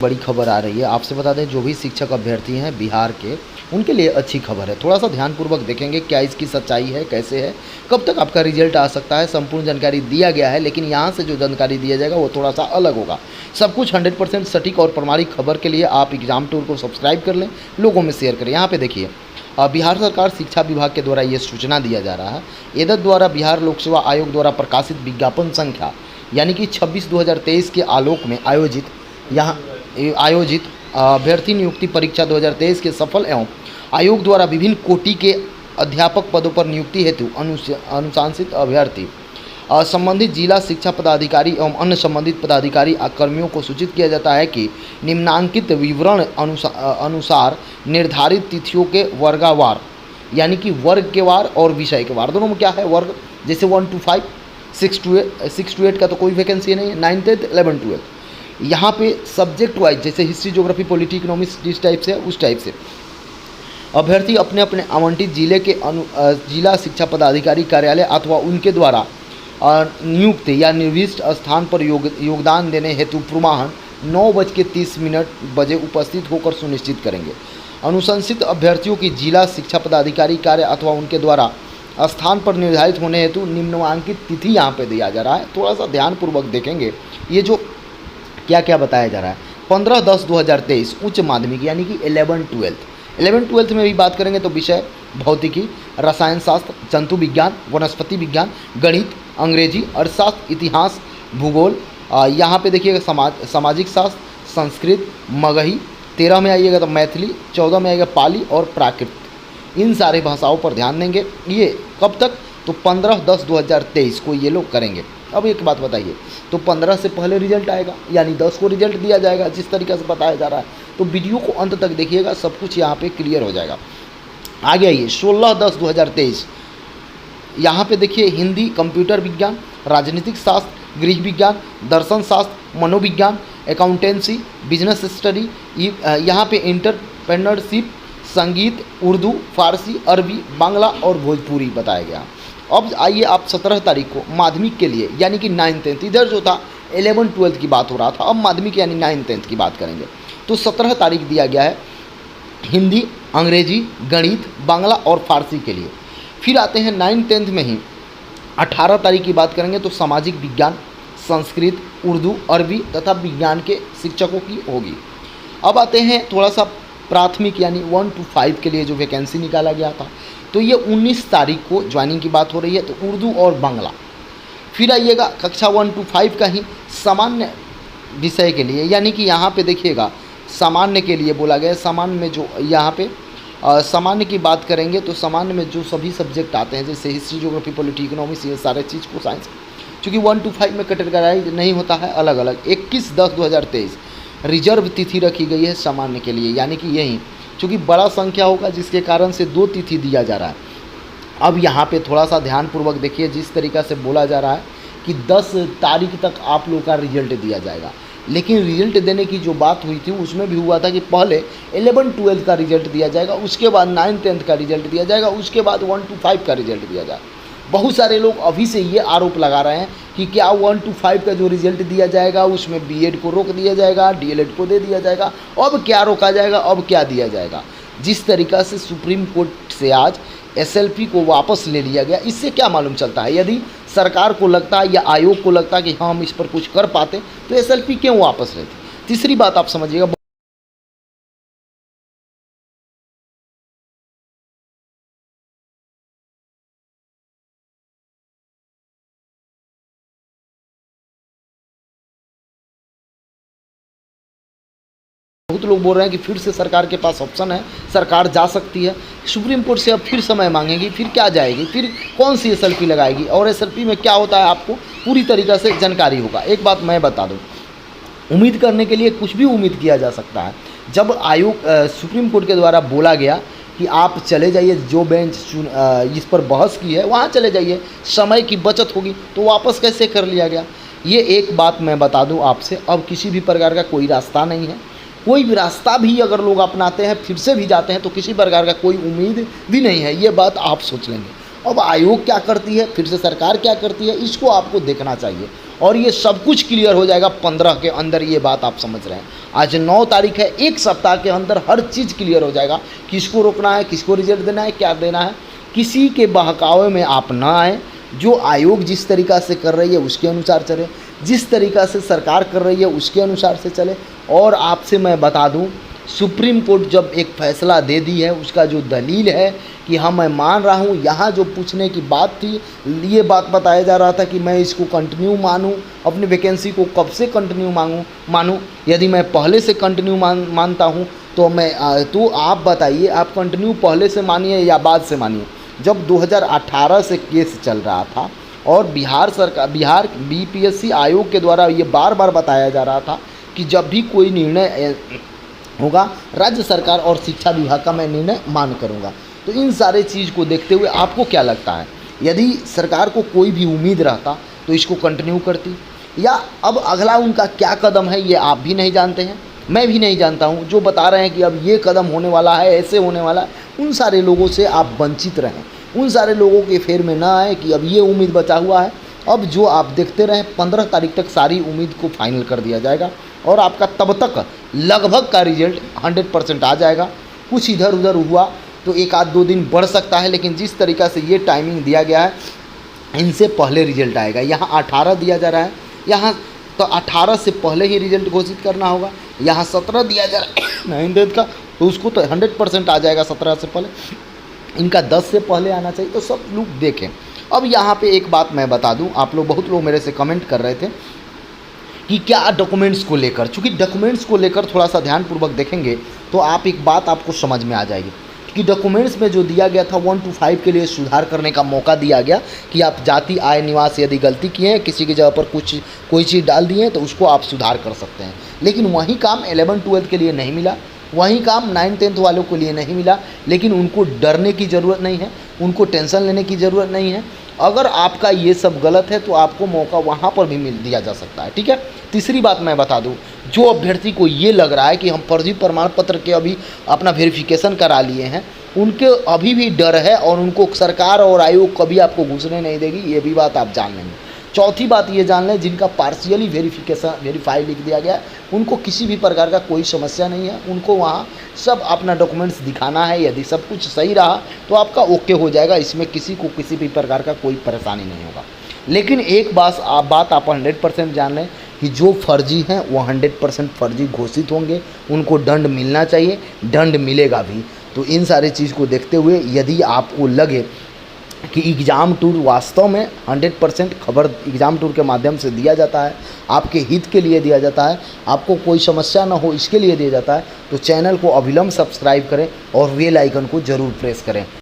बड़ी खबर आ रही है। आपसे बता दें, जो भी शिक्षक अभ्यर्थी हैं बिहार के, उनके लिए अच्छी खबर है। थोड़ा सा ध्यानपूर्वक देखेंगे क्या इसकी सच्चाई है, कैसे है, कब तक आपका रिजल्ट आ सकता है। संपूर्ण जानकारी दिया गया है, लेकिन यहाँ से जो जानकारी दिया जाएगा वो थोड़ा सा अलग होगा। सब कुछ 100% सटीक और प्रमाणिक खबर के लिए आप एग्जाम टूर को सब्सक्राइब कर लें, लोगों में शेयर करें। यहाँ पे देखिए, बिहार सरकार शिक्षा विभाग के द्वारा ये सूचना दिया जा रहा है। एदत द्वारा बिहार लोक सेवा आयोग द्वारा प्रकाशित विज्ञापन संख्या यानी कि 26/2023 के आलोक में आयोजित अभ्यर्थी नियुक्ति परीक्षा 2023 के सफल एवं आयोग द्वारा विभिन्न कोटि के अध्यापक पदों पर नियुक्ति हेतु अनुशासित अभ्यर्थी संबंधित जिला शिक्षा पदाधिकारी एवं अन्य संबंधित पदाधिकारी कर्मियों को सूचित किया जाता है कि निम्नांकित विवरण अनुसार निर्धारित तिथियों के वर्गवार यानी कि वर्ग के वार और विषय के वार, दोनों में क्या है वर्ग, जैसे 1 to 5, 6 to 8 का तो कोई वैकेंसी नहीं है, 9th 10th 11th 12th। यहाँ पे सब्जेक्ट वाइज जैसे हिस्ट्री, ज्योग्राफी, पॉलिटी, इकोनॉमिक्स जिस टाइप से उस टाइप से अभ्यर्थी अपने अपने आवंटित जिले के जिला शिक्षा पदाधिकारी कार्यालय अथवा उनके द्वारा नियुक्त या निर्दिष्ट स्थान पर योगदान देने हेतु पूर्वाह्न 9:30 बजे उपस्थित होकर सुनिश्चित करेंगे। अनुशंसित अभ्यर्थियों की जिला शिक्षा पदाधिकारी कार्य अथवा उनके द्वारा स्थान पर निर्धारित होने हेतु निम्नांकित तिथि यहाँ पे दिया जा रहा है। थोड़ा सा ध्यानपूर्वक देखेंगे ये जो क्या क्या बताया जा रहा है। 15/10/2023 उच्च माध्यमिक यानी कि 11th 12th में भी बात करेंगे तो विषय भौतिकी, रसायन शास्त्र, जंतु विज्ञान, वनस्पति विज्ञान, गणित, अंग्रेजी, अर्थशास्त्र, इतिहास, भूगोल, यहाँ पे देखिएगा सामाजिक शास्त्र, संस्कृत, मगही, 13 में आइएगा तो मैथिली, 14 में आएगा पाली और प्राकृत। इन सारे भाषाओं पर ध्यान देंगे। ये कब तक, तो 15/10/2023 को ये लोग करेंगे। अब एक बात बताइए, तो 15 से पहले रिजल्ट आएगा यानी 10 को रिजल्ट दिया जाएगा जिस तरीके से बताया जा रहा है। तो वीडियो को अंत तक देखिएगा, सब कुछ यहाँ पे क्लियर हो जाएगा। आगे आइए 16/10/2023, यहाँ पे देखिए हिंदी, कंप्यूटर विज्ञान, राजनीतिक शास्त्र, गृह विज्ञान, दर्शन शास्त्र, मनोविज्ञान, अकाउंटेंसी, बिजनेस स्टडी, यहाँ पे एंटरप्रेन्योरशिप, संगीत, उर्दू, फारसी, अरबी, बांग्ला और भोजपुरी बताया गया। अब आइए आप 17 तारीख को माध्यमिक के लिए यानी कि 9th 10th, इधर जो था 11th 12th की बात हो रहा था, अब माध्यमिक यानी 9th 10th की बात करेंगे। तो 17 तारीख दिया गया है हिंदी, अंग्रेजी, गणित, बांग्ला और फारसी के लिए। फिर आते हैं 9th 10th में ही 18 तारीख की बात करेंगे तो सामाजिक विज्ञान, संस्कृत, उर्दू, अरबी तथा विज्ञान के शिक्षकों की होगी। अब आते हैं थोड़ा सा प्राथमिक यानी 1 to 5 के लिए जो वैकेंसी निकाला गया था, तो ये 19 तारीख को ज्वाइनिंग की बात हो रही है, तो उर्दू और बांग्ला। फिर आइएगा कक्षा 1 to 5 का ही सामान्य विषय के लिए यानी कि यहाँ पे देखिएगा सामान्य के लिए बोला गया है। सामान्य में जो यहाँ पे सामान्य की बात करेंगे तो सामान्य में जो सभी सब्जेक्ट आते हैं जैसे हिस्ट्री, ज्योग्राफी, पॉलिटी, इकोनॉमिक्स, ये सारे चीज़ को साइंस, चूँकि 1 to 5 में कैटेगराइज नहीं होता है, अलग अलग। 21/10/2023 रिजर्व तिथि रखी गई है सामान्य के लिए यानी कि यही, चूँकि बड़ा संख्या होगा जिसके कारण से 2 तिथि दिया जा रहा है। अब यहाँ पे थोड़ा सा ध्यानपूर्वक देखिए, जिस तरीक़ा से बोला जा रहा है कि 10 तारीख तक आप लोग का रिजल्ट दिया जाएगा, लेकिन रिजल्ट देने की जो बात हुई थी उसमें भी हुआ था कि पहले 11th 12th का रिजल्ट दिया जाएगा, उसके बाद 9th 10th का रिजल्ट दिया जाएगा, उसके बाद 1 to 5 का रिजल्ट दिया जाएगा। बहुत सारे लोग अभी से ये आरोप लगा रहे हैं कि क्या 1 to 5 का जो रिजल्ट दिया जाएगा उसमें बीएड को रोक दिया जाएगा, डीएलएड को दे दिया जाएगा, अब क्या रोका जाएगा, अब क्या दिया जाएगा। जिस तरीक़ा से सुप्रीम कोर्ट से आज एसएलपी को वापस ले लिया गया, इससे क्या मालूम चलता है, यदि सरकार को लगता है या आयोग को लगता है कि हाँ हम इस पर कुछ कर पाते तो एसएलपी क्यों वापस लेते। तीसरी बात आप समझिएगा, बहुत लोग बोल रहे हैं कि फिर से सरकार के पास ऑप्शन है, सरकार जा सकती है सुप्रीम कोर्ट से, अब फिर समय मांगेगी, फिर क्या जाएगी, फिर कौन सी एसएलपी लगाएगी और एसएलपी में क्या होता है आपको पूरी तरीक़ा से जानकारी होगा। एक बात मैं बता दूं, उम्मीद करने के लिए कुछ भी उम्मीद किया जा सकता है। जब आयोग सुप्रीम कोर्ट के द्वारा बोला गया कि आप चले जाइए, जो बेंच इस पर बहस की है वहाँ चले जाइए, समय की बचत होगी, तो वापस कैसे कर लिया गया। ये एक बात मैं बता दूँ आपसे, अब किसी भी प्रकार का कोई रास्ता नहीं है, कोई भी रास्ता भी अगर लोग अपनाते हैं फिर से भी जाते हैं तो किसी प्रकार का कोई उम्मीद भी नहीं है। ये बात आप सोच लेंगे। अब आयोग क्या करती है, फिर से सरकार क्या करती है, इसको आपको देखना चाहिए। और ये सब कुछ क्लियर हो जाएगा 15 के अंदर। ये बात आप समझ रहे हैं। आज 9 तारीख है, एक सप्ताह के अंदर हर चीज़ क्लियर हो जाएगा। किसको रोकना है, किसको रिजल्ट देना है, क्या देना है। किसी के बहकावे में आप ना आए। जो आयोग जिस तरीक़ा से कर रही है उसके अनुसार चले, जिस तरीक़ा से सरकार कर रही है उसके अनुसार से चले। और आपसे मैं बता दूं, सुप्रीम कोर्ट जब एक फ़ैसला दे दी है, उसका जो दलील है कि हाँ मैं मान रहा हूँ, यहाँ जो पूछने की बात थी, ये बात बताया जा रहा था कि मैं इसको कंटिन्यू मानूँ, अपनी वैकेंसी को कब से कंटिन्यू मानूँ। यदि मैं पहले से कंटिन्यू मानता हूँ तो आप बताइए, आप कंटिन्यू पहले से मानिए या बाद से मानिए। जब 2018 से केस चल रहा था और बिहार बीपीएससी आयोग के द्वारा ये बार बार बताया जा रहा था कि जब भी कोई निर्णय होगा राज्य सरकार और शिक्षा विभाग का मैं निर्णय मान करूँगा। तो इन सारे चीज़ को देखते हुए आपको क्या लगता है, यदि सरकार को कोई भी उम्मीद रहता तो इसको कंटिन्यू करती, या अब अगला उनका क्या कदम है ये आप भी नहीं जानते हैं, मैं भी नहीं जानता हूँ। जो बता रहे हैं कि अब ये कदम होने वाला है, ऐसे होने वाला है, उन सारे लोगों से आप वंचित रहें। उन सारे लोगों के फेर में ना आए कि अब ये उम्मीद बचा हुआ है। अब जो आप देखते रहें, 15 तारीख तक सारी उम्मीद को फाइनल कर दिया जाएगा और आपका तब तक लगभग का रिजल्ट 100% आ जाएगा। कुछ इधर उधर हुआ तो 1-2 दिन बढ़ सकता है, लेकिन जिस तरीक़ा से ये टाइमिंग दिया गया है, इनसे पहले रिजल्ट आएगा। यहाँ 18 दिया जा रहा है, यहाँ तो 18 से पहले ही रिजल्ट घोषित करना होगा। यहाँ 17 दिया जा रहा है 9 डेट का, तो उसको तो 100% आ जाएगा 17 से पहले। इनका 10 से पहले आना चाहिए। तो सब लोग देखें। अब यहाँ पे एक बात मैं बता दूँ, आप लोग बहुत लोग मेरे से कमेंट कर रहे थे कि क्या डॉक्यूमेंट्स को लेकर, चूँकि डॉक्यूमेंट्स को लेकर थोड़ा सा ध्यानपूर्वक देखेंगे तो आप एक बात आपको समझ में आ जाएगी कि डॉक्यूमेंट्स में जो दिया गया था 1 to 5 के लिए सुधार करने का मौका दिया गया कि आप जाति, आय, निवास यदि गलती किए हैं, किसी की जगह पर कोई चीज़ डाल दी है तो उसको आप सुधार कर सकते हैं। लेकिन वही काम 11-12 के लिए नहीं मिला, वही काम 9-10 वालों के लिए नहीं मिला। लेकिन उनको डरने की ज़रूरत नहीं है, उनको टेंशन लेने की ज़रूरत नहीं है। अगर आपका ये सब गलत है तो आपको मौका वहाँ पर भी मिल दिया जा सकता है। ठीक है। तीसरी बात मैं बता दूं, जो अभ्यर्थी को ये लग रहा है कि हम फर्जी प्रमाण पत्र के अभी अपना वेरिफिकेशन करा लिए हैं, उनके अभी भी डर है और उनको सरकार और आयोग कभी आपको घुसने नहीं देगी, ये भी बात आप जान लेंगे। चौथी बात ये जान लें, जिनका पार्शियली वेरीफाई लिख दिया गया, उनको किसी भी प्रकार का कोई समस्या नहीं है। उनको वहाँ सब अपना डॉक्यूमेंट्स दिखाना है। यदि सब कुछ सही रहा तो आपका ओके हो जाएगा, इसमें किसी को किसी भी प्रकार का कोई परेशानी नहीं होगा। लेकिन एक बात आप 100% जान लें कि जो फर्जी हैं वो 100% फर्जी घोषित होंगे, उनको दंड मिलना चाहिए, दंड मिलेगा भी। तो इन सारी चीज़ को देखते हुए यदि आपको लगे कि एग्ज़ाम टूर वास्तव में 100% खबर एग्ज़ाम टूर के माध्यम से दिया जाता है, आपके हित के लिए दिया जाता है, आपको कोई समस्या ना हो इसके लिए दिया जाता है, तो चैनल को अविलंब सब्सक्राइब करें और बेल आइकन को ज़रूर प्रेस करें।